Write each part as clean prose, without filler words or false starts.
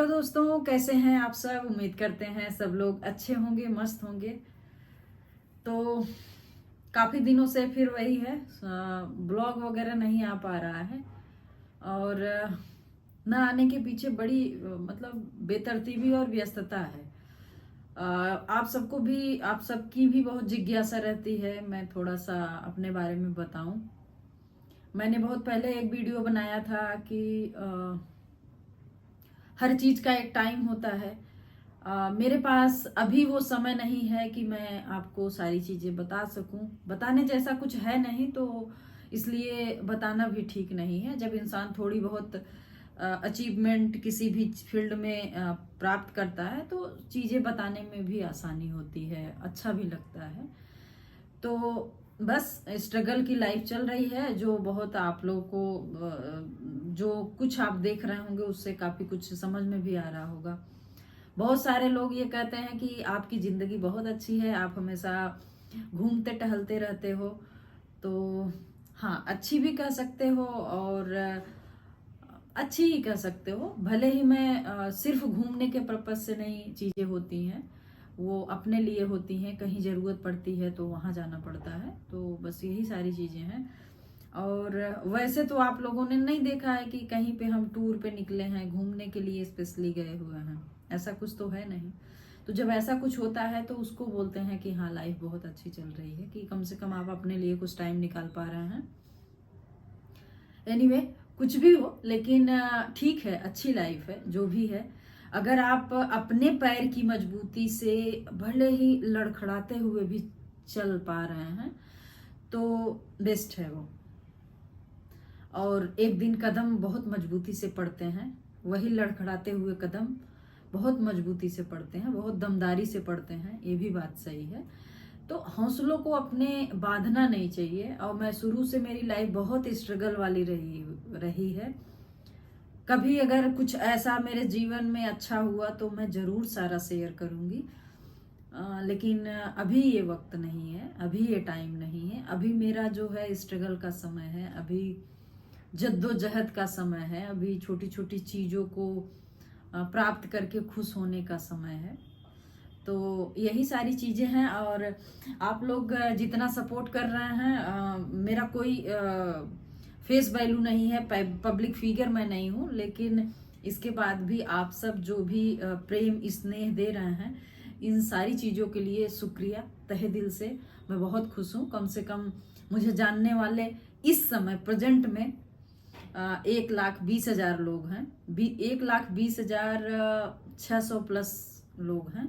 तो दोस्तों, कैसे हैं आप सब। उम्मीद करते हैं सब लोग अच्छे होंगे, मस्त होंगे। तो काफ़ी दिनों से फिर वही है, ब्लॉग वगैरह नहीं आ पा रहा है। और ना आने के पीछे बड़ी मतलब बेतरतीबी और व्यस्तता है। आप सबको भी, आप सबकी भी बहुत जिज्ञासा रहती है मैं थोड़ा सा अपने बारे में बताऊं। मैंने बहुत पहले एक वीडियो बनाया था कि हर चीज का एक टाइम होता है। मेरे पास अभी वो समय नहीं है कि मैं आपको सारी चीजें बता सकूं। बताने जैसा कुछ है नहीं, तो इसलिए बताना भी ठीक नहीं है। जब इंसान थोड़ी बहुत अचीवमेंट किसी भी फील्ड में प्राप्त करता है तो चीजें बताने में भी आसानी होती है, अच्छा भी लगता है। तो बस स्ट्रगल की लाइफ चल रही है, जो बहुत आप लोगों को जो कुछ आप देख रहे होंगे उससे काफी कुछ समझ में भी आ रहा होगा। बहुत सारे लोग ये कहते हैं कि आपकी जिंदगी बहुत अच्छी है, आप हमेशा घूमते टहलते रहते हो। तो हाँ, अच्छी भी कह सकते हो और अच्छी ही कह सकते हो। भले ही मैं सिर्फ घूमने के पर्पज से नहीं, चीजें होती हैं वो अपने लिए होती हैं, कहीं जरूरत पड़ती है तो वहां जाना पड़ता है। तो बस यही सारी चीजें हैं। और वैसे तो आप लोगों ने नहीं देखा है कि कहीं पे हम टूर पे निकले हैं, घूमने के लिए स्पेशली गए हुए हैं, ऐसा कुछ तो है नहीं। तो जब ऐसा कुछ होता है तो उसको बोलते हैं कि हाँ, लाइफ बहुत अच्छी चल रही है, कि कम से कम आप अपने लिए कुछ टाइम निकाल पा रहे हैं। एनीवे, कुछ भी हो, लेकिन ठीक है, अच्छी लाइफ है जो भी है। अगर आप अपने पैर की मजबूती से भले ही लड़खड़ाते हुए भी चल पा रहे हैं तो बेस्ट है वो। और एक दिन कदम बहुत मजबूती से पड़ते हैं, वही लड़खड़ाते हुए कदम बहुत मजबूती से पड़ते हैं, बहुत दमदारी से पड़ते हैं, ये भी बात सही है। तो हौसलों को अपने बांधना नहीं चाहिए। और मैं शुरू से, मेरी लाइफ बहुत स्ट्रगल वाली रही है। कभी अगर कुछ ऐसा मेरे जीवन में अच्छा हुआ तो मैं जरूर सारा शेयर करूंगी। लेकिन अभी ये वक्त नहीं है, अभी ये टाइम नहीं है। अभी मेरा जो है स्ट्रगल का समय है, अभी जद्दोजहद का समय है, अभी छोटी छोटी चीजों को प्राप्त करके खुश होने का समय है। तो यही सारी चीजें हैं। और आप लोग जितना सपोर्ट कर रहे हैं, मेरा कोई फेस वैल्यू नहीं है, पब्लिक फिगर मैं नहीं हूँ, लेकिन इसके बाद भी आप सब जो भी प्रेम स्नेह दे रहे हैं, इन सारी चीजों के लिए शुक्रिया तहे दिल से। मैं बहुत खुश हूँ। कम से कम मुझे जानने वाले इस समय प्रेजेंट में 1,20,000 लोग हैं। 1,20,600 प्लस लोग हैं।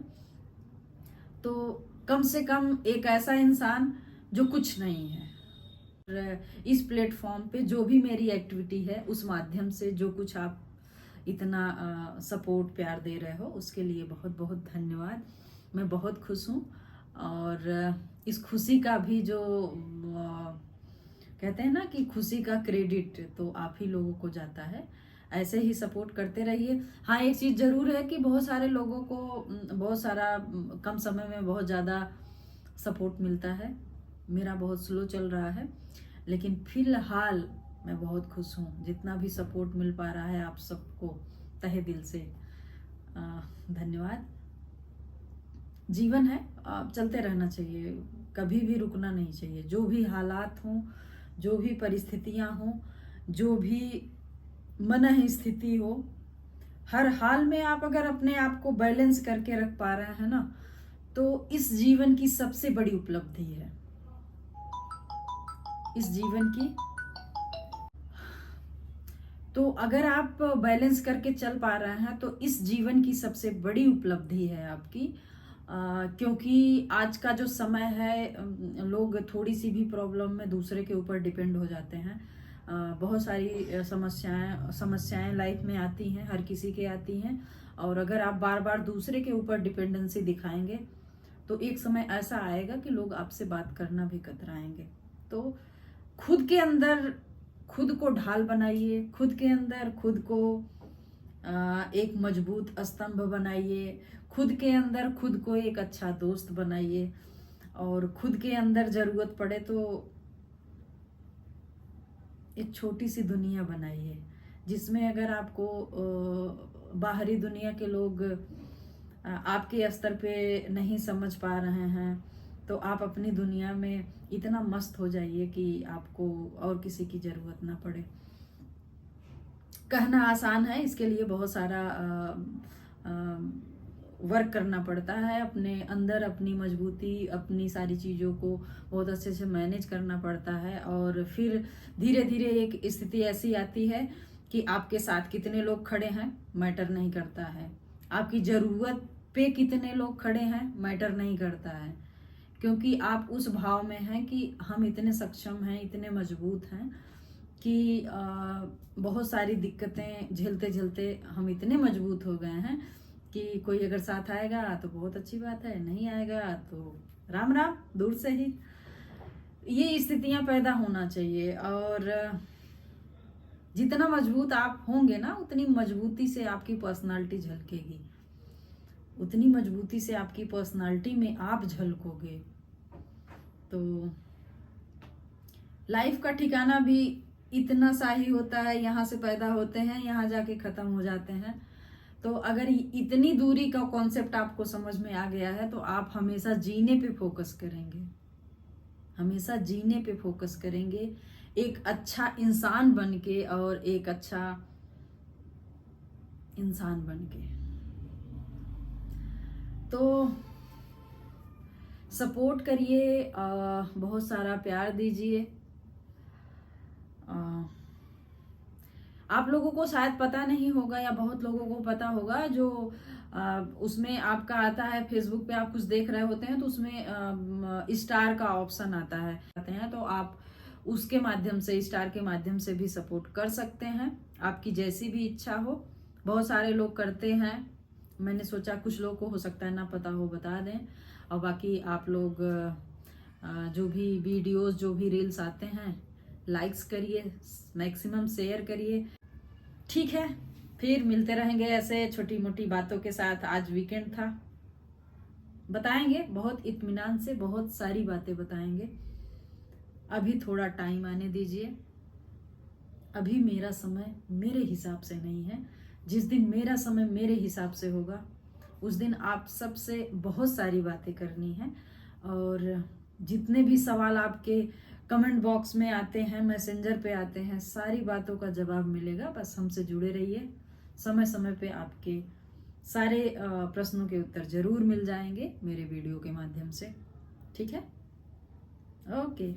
तो कम से कम एक ऐसा इंसान जो कुछ नहीं है, इस प्लेटफॉर्म पे जो भी मेरी एक्टिविटी है उस माध्यम से जो कुछ आप इतना सपोर्ट प्यार दे रहे हो, उसके लिए बहुत बहुत धन्यवाद। मैं बहुत खुश हूँ। और इस खुशी का भी जो कहते हैं ना कि खुशी का क्रेडिट तो आप ही लोगों को जाता है। ऐसे ही सपोर्ट करते रहिए। हाँ, एक चीज जरूर है कि बहुत सारे लोगों को बहुत सारा कम समय में बहुत ज्यादा सपोर्ट मिलता है। मेरा बहुत स्लो चल रहा है, लेकिन फिलहाल मैं बहुत खुश हूँ। जितना भी सपोर्ट मिल पा रहा है आप सबको तहे दिल से धन्यवाद। जीवन है, चलते रहना चाहिए, कभी भी रुकना नहीं चाहिए। जो भी हालात हों, जो भी परिस्थितियां हों, जो भी मन स्थिति हो, हर हाल में आप अगर अपने आप को बैलेंस करके रख पा रहे हैं ना, तो इस जीवन की सबसे बड़ी उपलब्धि है। इस जीवन की, तो अगर आप बैलेंस करके चल पा रहे हैं तो इस जीवन की सबसे बड़ी उपलब्धि है आपकी। क्योंकि आज का जो समय है, लोग थोड़ी सी भी प्रॉब्लम में दूसरे के ऊपर डिपेंड हो जाते हैं। बहुत सारी समस्याएं लाइफ में आती हैं, हर किसी के आती हैं। और अगर आप बार बार दूसरे के ऊपर डिपेंडेंसी दिखाएंगे तो एक समय ऐसा आएगा कि लोग आपसे बात करना भी कतराएंगे। तो खुद के अंदर खुद को ढाल बनाइए, खुद के अंदर खुद को एक मजबूत स्तंभ बनाइए, खुद के अंदर खुद को एक अच्छा दोस्त बनाइए। और खुद के अंदर जरूरत पड़े तो एक छोटी सी दुनिया बनाइए, जिसमें अगर आपको बाहरी दुनिया के लोग आपके स्तर पे नहीं समझ पा रहे हैं, तो आप अपनी दुनिया में इतना मस्त हो जाइए कि आपको और किसी की ज़रूरत ना पड़े। कहना आसान है, इसके लिए बहुत सारा वर्क करना पड़ता है। अपने अंदर अपनी मजबूती, अपनी सारी चीज़ों को बहुत अच्छे से मैनेज करना पड़ता है, और फिर धीरे धीरे एक स्थिति ऐसी आती है कि आपके साथ कितने लोग खड़े हैं मैटर नहीं करता है, आपकी ज़रूरत पे कितने लोग खड़े हैं मैटर नहीं करता है, क्योंकि आप उस भाव में हैं कि हम इतने सक्षम हैं, इतने मजबूत हैं कि बहुत सारी दिक्कतें झेलते झेलते हम इतने मजबूत हो गए हैं कि कोई अगर साथ आएगा तो बहुत अच्छी बात है, नहीं आएगा तो राम राम दूर से ही। ये स्थितियां पैदा होना चाहिए, और जितना मजबूत आप होंगे ना, उतनी मजबूती से आपकी पर्सनालिटी झलकेगी, उतनी मजबूती से आपकी पर्सनालिटी में आप झलकोगे। तो लाइफ का ठिकाना भी इतना सा ही होता है, यहाँ से पैदा होते हैं, यहाँ जाके खत्म हो जाते हैं। तो अगर इतनी दूरी का कॉन्सेप्ट आपको समझ में आ गया है, तो आप हमेशा जीने पे फोकस करेंगे, हमेशा जीने पे फोकस करेंगे, एक अच्छा इंसान बन के, और एक अच्छा इंसान बन के। तो सपोर्ट करिए, बहुत सारा प्यार दीजिए। आप लोगों को शायद पता नहीं होगा, या बहुत लोगों को पता होगा, जो उसमें आपका आता है, फेसबुक पे आप कुछ देख रहे होते हैं तो उसमें स्टार का ऑप्शन आता है, तो आप उसके माध्यम से, स्टार के माध्यम से भी सपोर्ट कर सकते हैं, आपकी जैसी भी इच्छा हो। बहुत सारे लोग करते हैं, मैंने सोचा कुछ लोग को हो सकता है ना पता हो, बता दें। और बाकी आप लोग जो भी वीडियोस, जो भी रील्स आते हैं, लाइक्स करिए, मैक्सिमम शेयर करिए। ठीक है, फिर मिलते रहेंगे ऐसे छोटी मोटी बातों के साथ। आज वीकेंड था, बताएंगे बहुत इत्मीनान से, बहुत सारी बातें बताएंगे। अभी थोड़ा टाइम आने दीजिए, अभी मेरा समय मेरे हिसाब से नहीं है। जिस दिन मेरा समय मेरे हिसाब से होगा, उस दिन आप सबसे बहुत सारी बातें करनी है, और जितने भी सवाल आपके कमेंट बॉक्स में आते हैं, मैसेंजर पे आते हैं, सारी बातों का जवाब मिलेगा। बस हमसे जुड़े रहिए, समय समय पे आपके सारे प्रश्नों के उत्तर जरूर मिल जाएंगे मेरे वीडियो के माध्यम से। ठीक है, ओके।